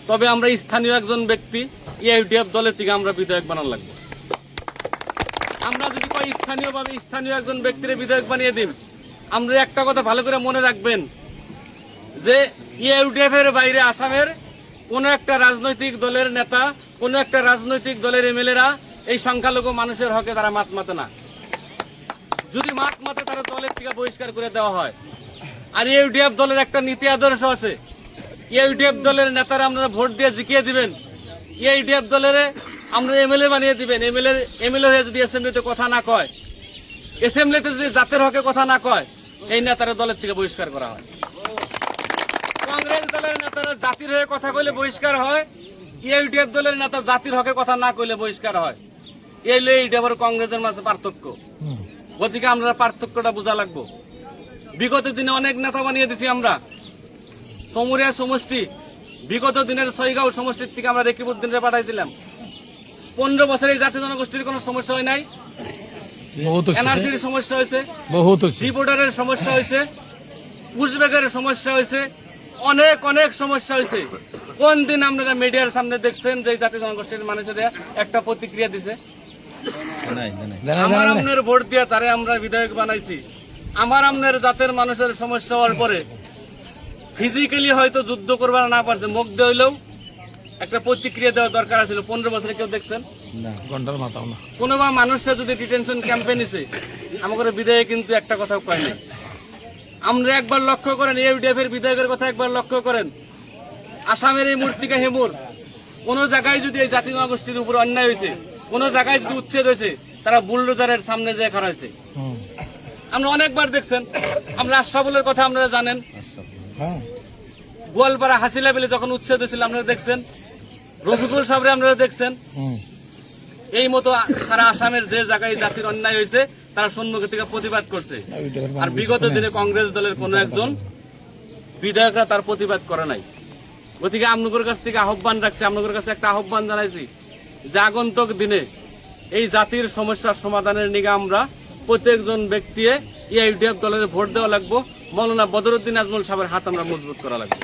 তবে আমরা স্থানীয় একজন ব্যক্তি ইউডিএফ দলের থেকে আমরা বিধায়ক বানানো লাগবে। আমরা যদি কই স্থানীয়ভাবে স্থানীয় একজন ব্যক্তির বিধায়ক বানিয়ে দিন, আমরা একটা কথা ভালো করে মনে রাখবেন যে ইউডিএফ এর বাইরে আসামের কোন একটা রাজনৈতিক দলের নেতা, কোন একটা রাজনৈতিক দলের এমএলএরা এই সংখ্যালঘু মানুষের হকে তারা মাত মাতে না। যদি মাত মাতে তারা দলের থেকে বহিষ্কার করে দেওয়া হয়। আর ইউডিএফ দলের একটা নীতি আদর্শ আছে, ইউডিএফ দলের নেতারা আপনারা ভোট দিয়ে জিতিয়ে দিবেন, ইউডিএফ দলের আমরা এমএলএ বানিয়ে দিবেন। এমএলএ হয়ে যদি অ্যাসেম্বলিতে কথা না কয়, অ্যাসেম্বলিতে যদি জাতের হকে কথা না কয়, এই নেতারা দলের থেকে বহিষ্কার করা হয়। কংগ্রেস দলের নেতারা জাতির হয়ে কথা কইলে বহিষ্কার হয়, ইউডিএফ দলের নেতা জাতির হকে কথা না কইলে বহিষ্কার হয়। এইটা আবার কংগ্রেসের মাঝে পার্থক্য। গতিকে আমরা পার্থক্যটা বোঝা লাগবো। বিগত দিনে অনেক নেতা বানিয়ে দিছি আমরা। সমুরিয়া সমষ্টি বিগত দিনের ছয়গাঁও সমষ্টির থেকে আমরা রেকিবউদ্দিনরে পাঠাইছিলাম। 15 বছরে এই জাতি জনগোষ্ঠীর কোনো সমস্যা হয় নাই। এনআরসির সমস্যা হয়েছে, রিপোর্টারের সমস্যা হয়েছে, পুশব্যাগের সমস্যা হয়েছে, অনেক অনেক সমস্যা হয়েছে। কোন দিন আপনারা মিডিয়ার সামনে দেখছেন যে জাতি জনগোষ্ঠীর মানুষেরা একটা প্রতিক্রিয়া দিছে? আমার আপনার ভোট দিয়া তারে আমরা বিধায়ক বানাইছি। আমার আপনার জাতের মানুষের সমস্যা হওয়ার পরে ফিজিক্যালি হয়তো যুদ্ধ করবার না পারছে, মুখ দিয়ে হইলেও একটা প্রতিক্রিয়া দেওয়া দরকার ছিল। 15 বছরে কেউ দেখছেন? কোন বা মানুষরা যদি ডিটেনশন ক্যাম্পে নিছে, আমাদের বিধায়ক কিন্তু একটা কথা কয় নাই। আমরা একবার লক্ষ্য করেন, ইউডিএফ এর বিধায়কের কথা একবার লক্ষ্য করেন। আসামের এই মূর্তিকা হেমুর কোন জায়গায় যদি এই জাতি জনগোষ্ঠীর উপর অন্যায় হয়েছে, কোন জায়গায় যদি উচ্ছেদ হয়েছে, তারা বুলডোজারের সামনে যে খাড়া হয়েছে। আমরা অনেকবার দেখছেন। আমরা আশরাফুলের কথা আপনারা জানেন, গোয়ালপাড়া হাসিলা বিলে যখন উচ্ছেদ হয়েছিল আপনারা দেখছেন। রফিকুল সাহেবরে আপনারা দেখছেন। এই মতো সারা আসামের যে জায়গায় জাতির অন্যায় হয়েছে তারা সম্মুখে থেকে প্রতিবাদ করছে। আর বিগত দিনে কংগ্রেস দলের কোন একজন বিধায়করা তার প্রতিবাদ করে নাই। গতিকে আপনাদের কাছ থেকে আহ্বান রাখছি, আপনাদের কাছে একটা আহ্বান জানাইছি যে আগন্তুক দিনে এই জাতির সমস্যার সমাধানের নিগে আমরা প্রত্যেকজন ব্যক্তি ইউডিএফ দলের ভোট দেওয়া লাগবো। মৌলানা বদরুদ্দিন আজমল সাহেবের হাত আমরা মজবুত করা লাগবে।